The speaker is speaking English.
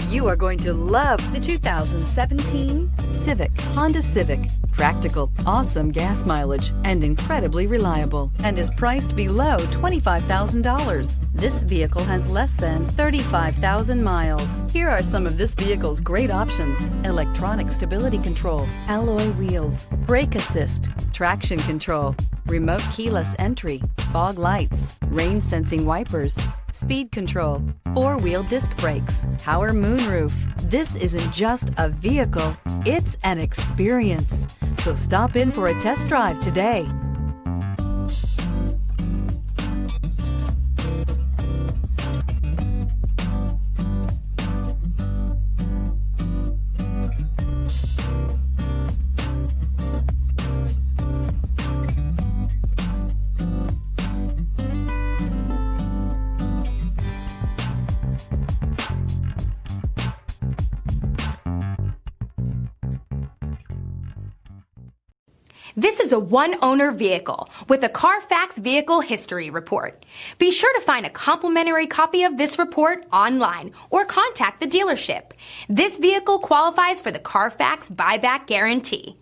You are going to love the 2017 Civic. Honda Civic. Practical, awesome gas mileage, and incredibly reliable, and is priced below $25,000. This vehicle has less than 35,000 miles. Here are some of this vehicle's great options: electronic stability control, alloy wheels, brake assist, traction control, remote keyless entry, fog lights, rain sensing wipers, speed control, four-wheel disc brakes, power moonroof. This isn't just a vehicle, it's an experience. So stop in for a test drive today. This is a one-owner vehicle with a Carfax Vehicle History Report. Be sure to find a complimentary copy of this report online or contact the dealership. This vehicle qualifies for the Carfax Buyback Guarantee.